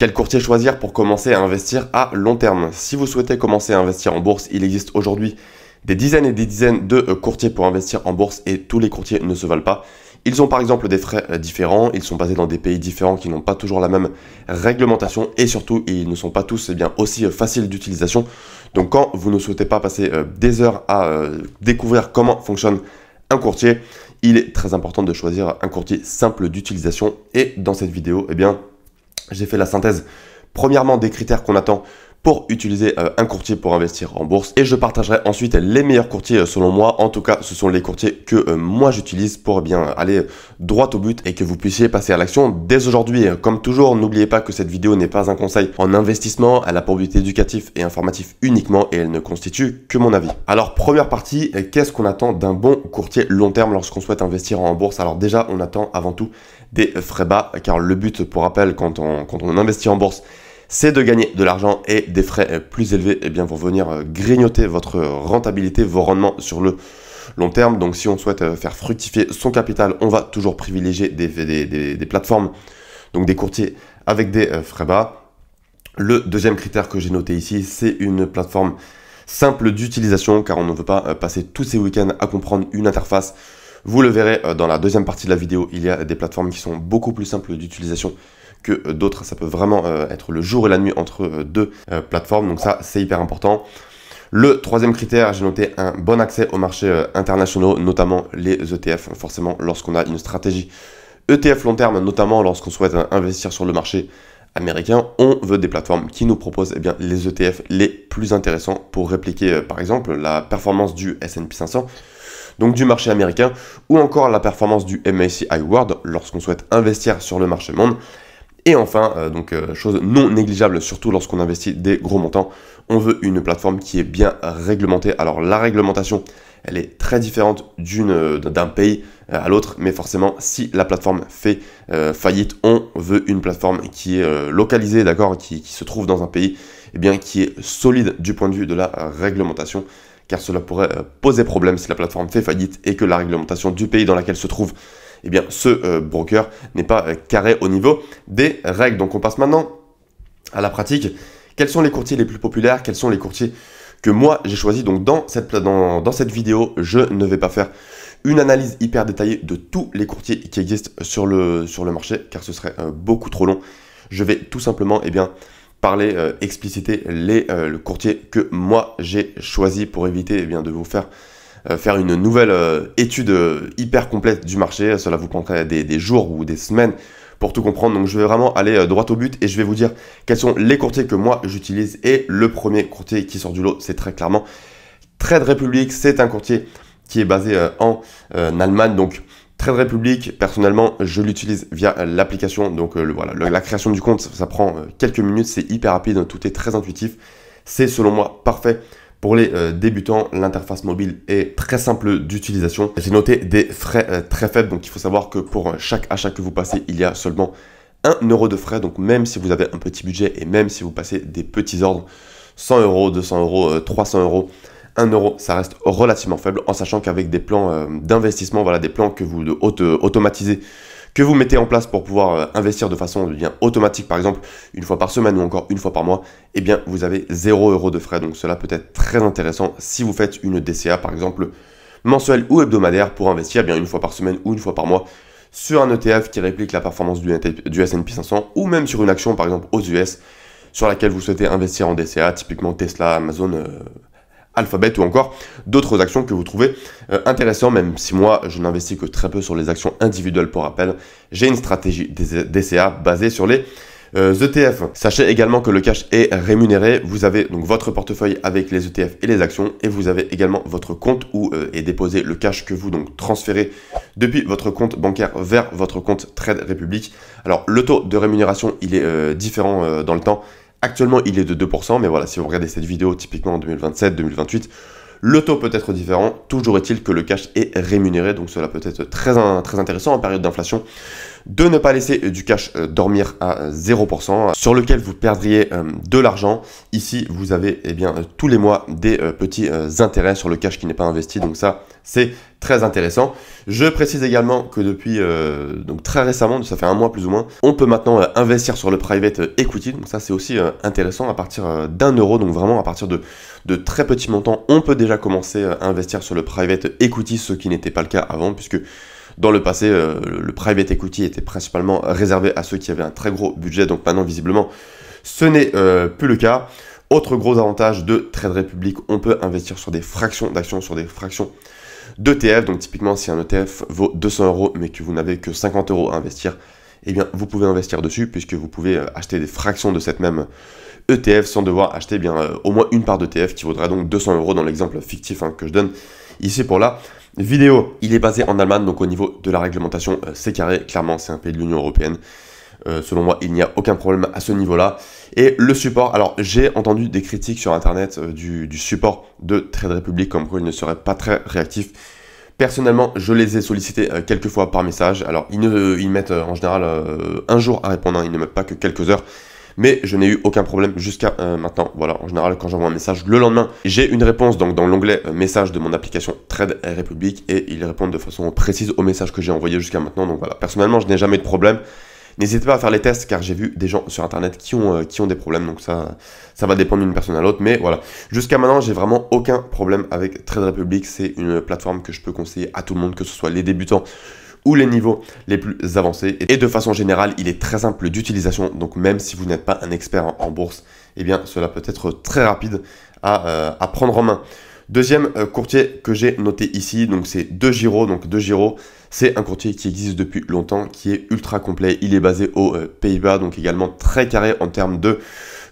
Quel courtier choisir pour commencer à investir à long terme? Si vous souhaitez commencer à investir en bourse, il existe aujourd'hui des dizaines et des dizaines de courtiers pour investir en bourse et tous les courtiers ne se valent pas. Ils ont par exemple des frais différents, ils sont basés dans des pays différents qui n'ont pas toujours la même réglementation et surtout ils ne sont pas tous aussi faciles d'utilisation. Donc quand vous ne souhaitez pas passer des heures à découvrir comment fonctionne un courtier, il est très important de choisir un courtier simple d'utilisation. Et dans cette vidéo, j'ai fait la synthèse premièrement des critères qu'on attend pour utiliser un courtier pour investir en bourse. Et je partagerai ensuite les meilleurs courtiers selon moi. En tout cas, ce sont les courtiers que moi j'utilise pour aller droit au but et que vous puissiez passer à l'action dès aujourd'hui. Comme toujours, n'oubliez pas que cette vidéo n'est pas un conseil en investissement. Elle a pour but éducatif et informatif uniquement et elle ne constitue que mon avis. Alors, première partie, qu'est-ce qu'on attend d'un bon courtier long terme lorsqu'on souhaite investir en bourse? Alors déjà, on attend avant tout des frais bas car le but, pour rappel, quand on investit en bourse, c'est de gagner de l'argent et des frais plus élevés vont venir grignoter votre rentabilité, vos rendements sur le long terme. Donc si on souhaite faire fructifier son capital, on va toujours privilégier des plateformes, donc des courtiers avec des frais bas. Le deuxième critère que j'ai noté ici, c'est une plateforme simple d'utilisation car on ne veut pas passer tous ces week-ends à comprendre une interface. Vous le verrez dans la deuxième partie de la vidéo, il y a des plateformes qui sont beaucoup plus simples d'utilisation que d'autres. Ça peut vraiment être le jour et la nuit entre deux plateformes, donc ça c'est hyper important. Le troisième critère, j'ai noté un bon accès aux marchés internationaux, notamment les ETF. Forcément, lorsqu'on a une stratégie ETF long terme, notamment lorsqu'on souhaite investir sur le marché américain, on veut des plateformes qui nous proposent les ETF les plus intéressants pour répliquer par exemple la performance du S&P 500, donc du marché américain, ou encore la performance du MSCI World lorsqu'on souhaite investir sur le marché monde. Et enfin, chose non négligeable, surtout lorsqu'on investit des gros montants, on veut une plateforme qui est bien réglementée. Alors la réglementation, elle est très différente d'un pays à l'autre, mais forcément, si la plateforme fait faillite, on veut une plateforme qui est localisée, d'accord, qui se trouve dans un pays, qui est solide du point de vue de la réglementation, car cela pourrait poser problème si la plateforme fait faillite et que la réglementation du pays dans lequel se trouve ce broker n'est pas carré au niveau des règles. Donc on passe maintenant à la pratique. Quels sont les courtiers les plus populaires? Quels sont les courtiers que moi j'ai choisis? Donc dans cette vidéo, je ne vais pas faire une analyse hyper détaillée de tous les courtiers qui existent sur le marché, car ce serait beaucoup trop long. Je vais tout simplement parler, expliciter le courtier que moi j'ai choisi pour éviter de vous faire une nouvelle étude hyper complète du marché. Cela vous prendrait des jours ou des semaines pour tout comprendre. Donc je vais vraiment aller droit au but et je vais vous dire quels sont les courtiers que moi j'utilise. Et le premier courtier qui sort du lot, c'est très clairement Trade Republic. C'est un courtier qui est basé en Allemagne. Donc Trade Republic, personnellement, je l'utilise via l'application. Donc la création du compte, ça prend quelques minutes, c'est hyper rapide, tout est très intuitif. C'est selon moi parfait pour les débutants. L'interface mobile est très simple d'utilisation. J'ai noté des frais très faibles, donc il faut savoir que pour chaque achat que vous passez, il y a seulement 1 euro de frais. Donc même si vous avez un petit budget et même si vous passez des petits ordres, 100 euros, 200 euros, 300 euros, 1 euro, ça reste relativement faible, en sachant qu'avec des plans d'investissement, des plans que vous automatisez, que vous mettez en place pour pouvoir investir de façon automatique, par exemple une fois par semaine ou encore une fois par mois, vous avez 0 euros de frais. Donc cela peut être très intéressant si vous faites une DCA par exemple mensuelle ou hebdomadaire pour investir une fois par semaine ou une fois par mois sur un ETF qui réplique la performance du S&P 500 ou même sur une action par exemple aux US sur laquelle vous souhaitez investir en DCA, typiquement Tesla, Amazon, Alphabet ou encore d'autres actions que vous trouvez intéressantes, même si moi je n'investis que très peu sur les actions individuelles. Pour rappel, j'ai une stratégie DCA basée sur les ETF. Sachez également que le cash est rémunéré. Vous avez donc votre portefeuille avec les ETF et les actions et vous avez également votre compte où est déposé le cash que vous transférez depuis votre compte bancaire vers votre compte Trade Republic. Alors le taux de rémunération il est différent dans le temps. Actuellement, il est de 2%, mais voilà, si vous regardez cette vidéo, typiquement en 2027, 2028, le taux peut être différent. Toujours est-il que le cash est rémunéré, donc cela peut être très intéressant en période d'inflation de ne pas laisser du cash dormir à 0%, sur lequel vous perdriez de l'argent. Ici, vous avez tous les mois des petits intérêts sur le cash qui n'est pas investi, donc ça, c'est très intéressant. Je précise également que depuis donc très récemment, ça fait un mois plus ou moins, on peut maintenant investir sur le private equity, donc ça c'est aussi intéressant à partir d'1 €, donc vraiment à partir de très petits montants, on peut déjà commencer à investir sur le private equity, ce qui n'était pas le cas avant, puisque dans le passé, le private equity était principalement réservé à ceux qui avaient un très gros budget, donc maintenant visiblement ce n'est plus le cas. Autre gros avantage de Trade Republic, on peut investir sur des fractions d'actions, sur des fractions d'ETF. Donc typiquement, si un ETF vaut 200 € mais que vous n'avez que 50 € à investir, eh bien vous pouvez investir dessus puisque vous pouvez acheter des fractions de cette même ETF sans devoir acheter au moins une part d'ETF qui vaudra donc 200 € dans l'exemple fictif que je donne ici pour la vidéo. Il est basé en Allemagne, donc au niveau de la réglementation, c'est carré. Clairement, c'est un pays de l'Union européenne. Selon moi, il n'y a aucun problème à ce niveau-là. Et le support, alors j'ai entendu des critiques sur Internet du support de Trade Republic, comme quoi il ne serait pas très réactif. Personnellement, je les ai sollicités quelques fois par message. Alors, ils mettent en général un jour à répondre, ils ne mettent pas que quelques heures. Mais je n'ai eu aucun problème jusqu'à maintenant. Voilà, en général, quand j'envoie un message le lendemain, j'ai une réponse donc dans l'onglet message de mon application Trade Republic et ils répondent de façon précise au message que j'ai envoyé jusqu'à maintenant. Donc voilà, personnellement, je n'ai jamais eu de problème. N'hésitez pas à faire les tests car j'ai vu des gens sur Internet qui ont des problèmes. Donc ça va dépendre d'une personne à l'autre. Mais voilà, jusqu'à maintenant, j'ai vraiment aucun problème avec Trade Republic. C'est une plateforme que je peux conseiller à tout le monde, que ce soit les débutants ou les niveaux les plus avancés. Et de façon générale, il est très simple d'utilisation. Donc même si vous n'êtes pas un expert en bourse, eh bien cela peut être très rapide à prendre en main. Deuxième courtier que j'ai noté ici, donc c'est DeGiro. Donc DeGiro, c'est un courtier qui existe depuis longtemps, qui est ultra complet. Il est basé aux Pays-Bas, donc également très carré en termes de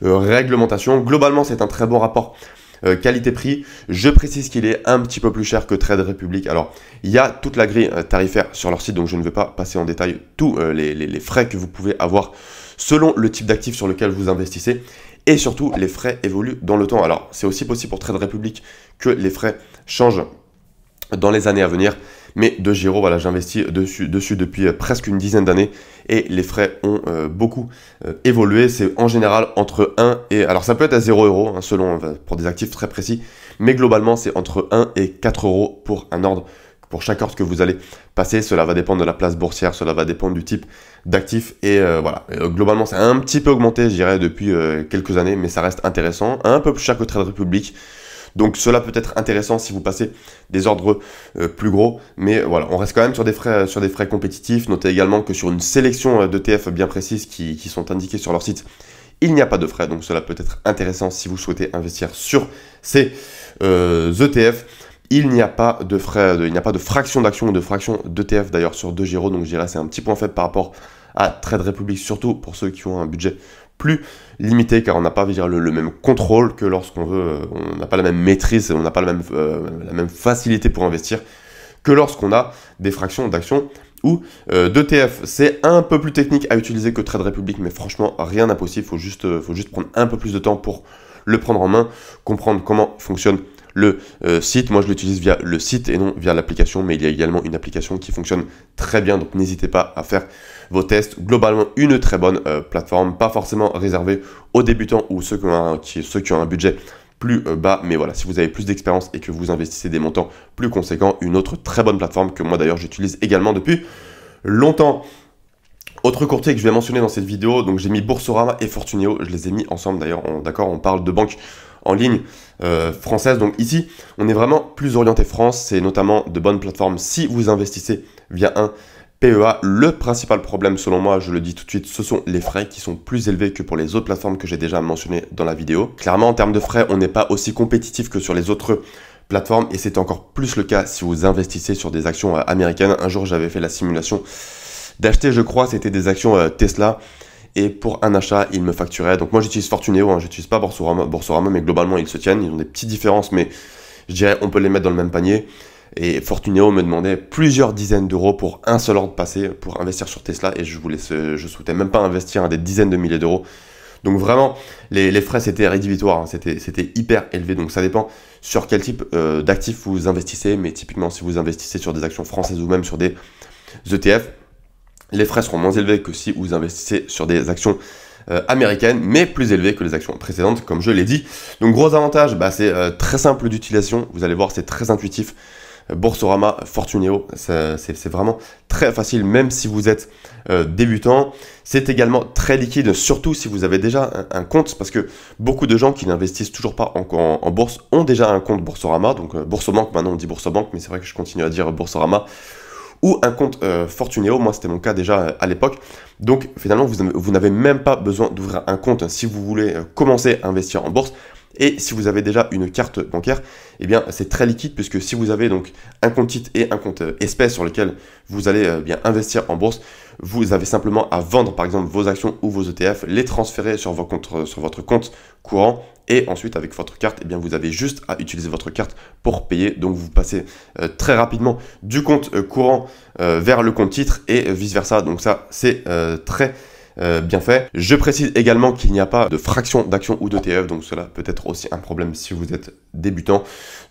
réglementation. Globalement, c'est un très bon rapport qualité-prix. Je précise qu'il est un petit peu plus cher que Trade Republic. Alors, il y a toute la grille tarifaire sur leur site, donc je ne vais pas passer en détail tous les frais que vous pouvez avoir selon le type d'actif sur lequel vous investissez. Et surtout, les frais évoluent dans le temps. Alors, c'est aussi possible pour Trade Republic que les frais changent dans les années à venir. Mais DeGiro, voilà, j'investis dessus depuis presque une dizaine d'années et les frais ont beaucoup évolué. C'est en général entre 1 et... Alors, ça peut être à 0 € selon pour des actifs très précis, mais globalement, c'est entre 1 et 4 € pour un ordre, pour chaque ordre que vous allez passer. Cela va dépendre de la place boursière, cela va dépendre du type d'actif et voilà. Globalement, c'est un petit peu augmenté, je dirais, depuis quelques années, mais ça reste intéressant. Un peu plus cher que Trade Republic. Donc cela peut être intéressant si vous passez des ordres plus gros, mais voilà, on reste quand même sur des frais compétitifs. Notez également que sur une sélection d'ETF bien précise qui sont indiqués sur leur site, il n'y a pas de frais, donc cela peut être intéressant si vous souhaitez investir sur ces ETF. Il n'y a pas de frais, il n'y a pas de fraction d'action ou de fraction d'ETF d'ailleurs sur DeGiro, donc je dirais c'est un petit point faible par rapport à Trade Republic, surtout pour ceux qui ont un budget plus limité, car on n'a pas le même contrôle que lorsqu'on veut, on n'a pas la même maîtrise, on n'a pas la même facilité pour investir que lorsqu'on a des fractions d'actions ou d'ETF. C'est un peu plus technique à utiliser que Trade Republic, mais franchement, rien d'impossible, faut juste prendre un peu plus de temps pour le prendre en main, comprendre comment fonctionne le site. Moi je l'utilise via le site et non via l'application, mais il y a également une application qui fonctionne très bien, donc n'hésitez pas à faire vos tests. Globalement une très bonne plateforme, pas forcément réservée aux débutants ou ceux qui ont un budget plus bas, mais voilà, si vous avez plus d'expérience et que vous investissez des montants plus conséquents, une autre très bonne plateforme que moi d'ailleurs j'utilise également depuis longtemps. Autre courtier que je vais mentionner dans cette vidéo, donc j'ai mis Boursorama et Fortuneo, je les ai mis ensemble d'ailleurs, d'accord, on parle de banques en ligne française. Donc ici, on est vraiment plus orienté France, c'est notamment de bonnes plateformes si vous investissez via un PEA. Le principal problème, selon moi, je le dis tout de suite, ce sont les frais qui sont plus élevés que pour les autres plateformes que j'ai déjà mentionnées dans la vidéo. Clairement, en termes de frais, on n'est pas aussi compétitif que sur les autres plateformes et c'est encore plus le cas si vous investissez sur des actions américaines. Un jour, j'avais fait la simulation d'acheter, je crois, c'était des actions Tesla. Et pour un achat, ils me facturaient. Donc moi, j'utilise Fortuneo, j'utilise pas Boursorama, mais globalement, ils se tiennent. Ils ont des petites différences, mais je dirais on peut les mettre dans le même panier. Et Fortuneo me demandait plusieurs dizaines d'euros pour un seul ordre passé pour investir sur Tesla. Et je souhaitais même pas investir des dizaines de milliers d'euros. Donc vraiment, les frais, c'était rédhibitoire. C'était hyper élevé. Donc ça dépend sur quel type d'actifs vous investissez. Mais typiquement, si vous investissez sur des actions françaises ou même sur des ETF, Les frais seront moins élevés que si vous investissez sur des actions américaines, mais plus élevés que les actions précédentes, comme je l'ai dit. Donc gros avantage, c'est très simple d'utilisation. Vous allez voir, c'est très intuitif. Boursorama, Fortuneo, c'est vraiment très facile, même si vous êtes débutant. C'est également très liquide, surtout si vous avez déjà un compte, parce que beaucoup de gens qui n'investissent toujours pas en bourse ont déjà un compte Boursorama, donc Boursobank, maintenant on dit Boursobank, mais c'est vrai que je continue à dire Boursorama, ou un compte Fortuneo. Moi c'était mon cas déjà à l'époque. Donc finalement vous n'avez même pas besoin d'ouvrir un compte si vous voulez commencer à investir en bourse. Et si vous avez déjà une carte bancaire, eh bien c'est très liquide, puisque si vous avez donc un compte titre et un compte espèce sur lequel vous allez bien investir en bourse, vous avez simplement à vendre par exemple vos actions ou vos ETF, les transférer sur votre compte courant, et ensuite avec votre carte, eh bien vous avez juste à utiliser votre carte pour payer. Donc vous passez très rapidement du compte courant vers le compte titre et vice versa. Donc ça c'est très bien fait. Je précise également qu'il n'y a pas de fraction d'action ou d'ETF, donc cela peut être aussi un problème si vous êtes débutant.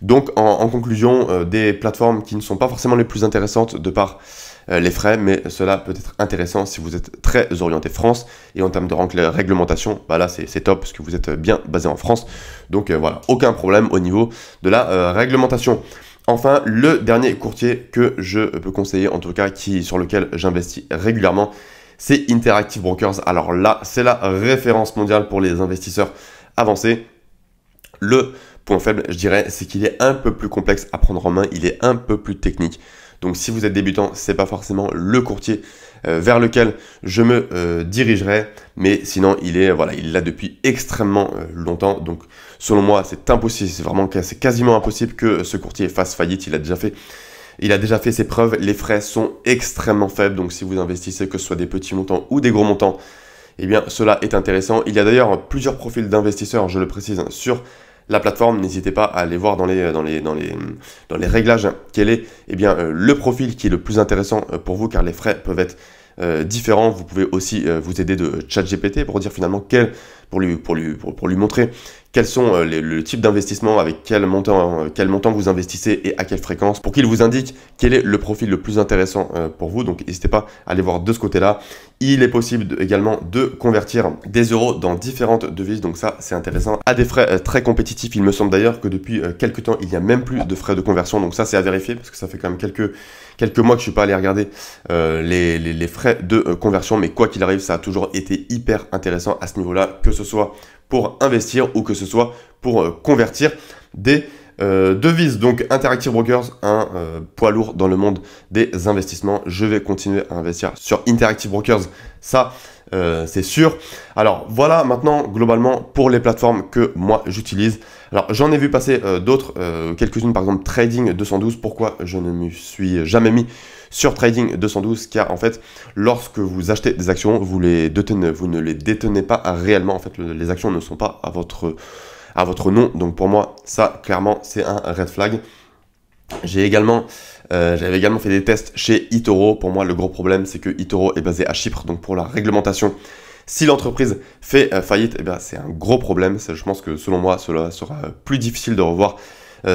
Donc en conclusion, des plateformes qui ne sont pas forcément les plus intéressantes de par les frais, mais cela peut être intéressant si vous êtes très orienté France. Et en termes de réglementation, là c'est top parce que vous êtes bien basé en France. Donc voilà, aucun problème au niveau de la réglementation. Enfin, le dernier courtier que je peux conseiller, en tout cas sur lequel j'investis régulièrement, c'est Interactive Brokers. Alors là, c'est la référence mondiale pour les investisseurs avancés. Le point faible, je dirais, c'est qu'il est un peu plus complexe à prendre en main, il est un peu plus technique. Donc si vous êtes débutant, c'est pas forcément le courtier vers lequel je me dirigerai, mais sinon il est là depuis extrêmement longtemps. Donc selon moi, c'est impossible, c'est quasiment impossible que ce courtier fasse faillite. Il a déjà fait ses preuves, les frais sont extrêmement faibles, donc si vous investissez, que ce soit des petits montants ou des gros montants, eh bien cela est intéressant. Il y a d'ailleurs plusieurs profils d'investisseurs, je le précise, sur la plateforme. N'hésitez pas à aller voir dans les réglages quel est le profil qui est le plus intéressant pour vous, car les frais peuvent être différents. Vous pouvez aussi vous aider de ChatGPT pour dire finalement pour lui montrer quels sont le type d'investissement, avec quel montant vous investissez et à quelle fréquence, pour qu'il vous indique quel est le profil le plus intéressant pour vous. Donc n'hésitez pas à aller voir de ce côté-là. Il est possible également de convertir des euros dans différentes devises, donc ça c'est intéressant, à des frais très compétitifs. Il me semble d'ailleurs que depuis quelques temps, il n'y a même plus de frais de conversion, donc ça c'est à vérifier, parce que ça fait quand même quelques mois que je ne suis pas allé regarder les frais de conversion, mais quoi qu'il arrive, ça a toujours été hyper intéressant à ce niveau-là, que ce soit pour investir ou que ce soit pour convertir des devises. Donc Interactive Brokers, un poids lourd dans le monde des investissements. Je vais continuer à investir sur Interactive Brokers, ça c'est sûr. Alors voilà maintenant globalement pour les plateformes que moi j'utilise. Alors j'en ai vu passer d'autres, quelques-unes, par exemple Trading 212. Pourquoi je ne me suis jamais mis sur Trading 212? Car en fait, lorsque vous achetez des actions, vous ne les détenez pas réellement. En fait, les actions ne sont pas à votre nom. Donc pour moi, ça clairement c'est un red flag. J'avais également fait des tests chez eToro. Pour moi, le gros problème, c'est que eToro est basé à Chypre. Donc pour la réglementation, si l'entreprise fait faillite, c'est un gros problème. Je pense que selon moi, cela sera plus difficile de revoir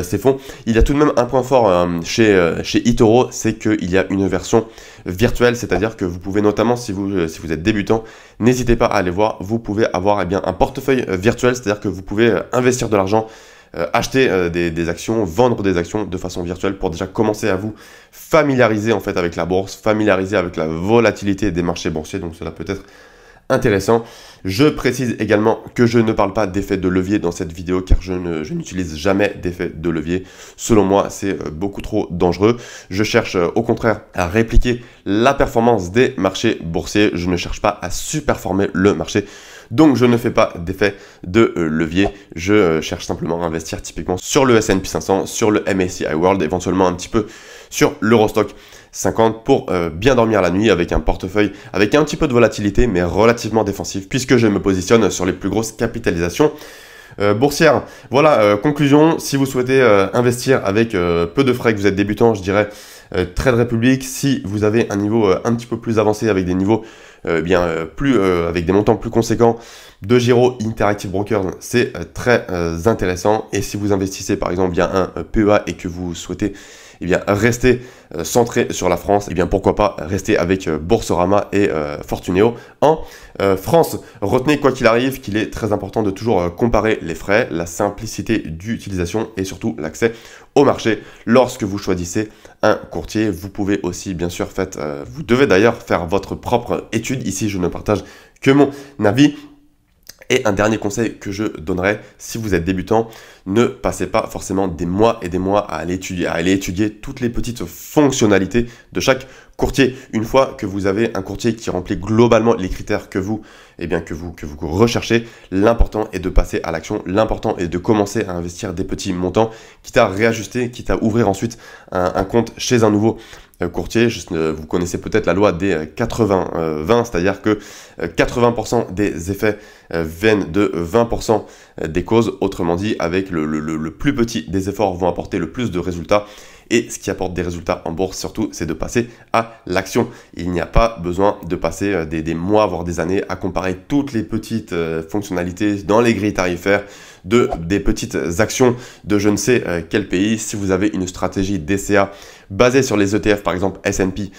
ces fonds. Il y a tout de même un point fort chez eToro, c'est qu'il y a une version virtuelle, c'est-à-dire que vous pouvez notamment, si vous êtes débutant, n'hésitez pas à aller voir, vous pouvez avoir un portefeuille virtuel, c'est-à-dire que vous pouvez investir de l'argent, acheter des actions, vendre des actions de façon virtuelle, pour déjà commencer à vous familiariser en fait avec la bourse, familiariser avec la volatilité des marchés boursiers. Donc cela peut être intéressant. Je précise également que je ne parle pas d'effet de levier dans cette vidéo, car je n'utilise jamais d'effet de levier. Selon moi, c'est beaucoup trop dangereux. Je cherche au contraire à répliquer la performance des marchés boursiers. Je ne cherche pas à surperformer le marché. Donc je ne fais pas d'effet de levier. Je cherche simplement à investir typiquement sur le S&P 500, sur le MSCI World, éventuellement un petit peu sur l'Eurostock 50 pour bien dormir la nuit, avec un portefeuille avec un petit peu de volatilité mais relativement défensif, puisque je me positionne sur les plus grosses capitalisations boursières. Voilà, conclusion, si vous souhaitez investir avec peu de frais, que vous êtes débutant, je dirais Trade Republic. Si vous avez un niveau un petit peu plus avancé, avec des niveaux avec des montants plus conséquents, de Giro, Interactive Brokers, c'est très intéressant. Et si vous investissez par exemple via un PEA et que vous souhaitez eh bien, rester centré sur la France, eh bien, pourquoi pas rester avec Boursorama et Fortuneo en France. Retenez quoi qu'il arrive qu'il est très important de toujours comparer les frais, la simplicité d'utilisation et surtout l'accès au marché. Lorsque vous choisissez un courtier, vous pouvez aussi bien sûr vous devez d'ailleurs faire votre propre étude. Ici, je ne partage que mon avis. Et un dernier conseil que je donnerais, si vous êtes débutant, ne passez pas forcément des mois et des mois à aller étudier toutes les petites fonctionnalités de chaque courtier. Une fois que vous avez un courtier qui remplit globalement les critères que vous recherchez, l'important est de passer à l'action. L'important est de commencer à investir des petits montants, quitte à réajuster, quitte à ouvrir ensuite un compte chez un nouveau courtier. Vous connaissez peut-être la loi des 80-20, c'est-à-dire que 80% des effets viennent de 20% des causes. Autrement dit, avec le plus petit des efforts vont apporter le plus de résultats. Et ce qui apporte des résultats en bourse, surtout, c'est de passer à l'action. Il n'y a pas besoin de passer des mois, voire des années, à comparer toutes les petites fonctionnalités dans les grilles tarifaires des petites actions de je ne sais quel pays. Si vous avez une stratégie DCA basée sur les ETF, par exemple S&P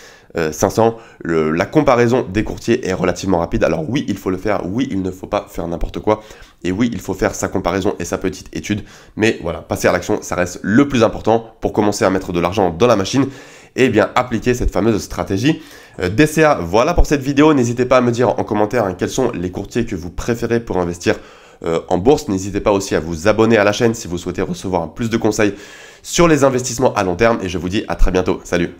500, la comparaison des courtiers est relativement rapide. Alors oui, il faut le faire. Oui, il ne faut pas faire n'importe quoi. Et oui, il faut faire sa comparaison et sa petite étude. Mais voilà, passer à l'action, ça reste le plus important pour commencer à mettre de l'argent dans la machine et bien appliquer cette fameuse stratégie DCA. Voilà pour cette vidéo. N'hésitez pas à me dire en commentaire quels sont les courtiers que vous préférez pour investir en bourse. N'hésitez pas aussi à vous abonner à la chaîne si vous souhaitez recevoir plus de conseils sur les investissements à long terme. Et je vous dis à très bientôt. Salut!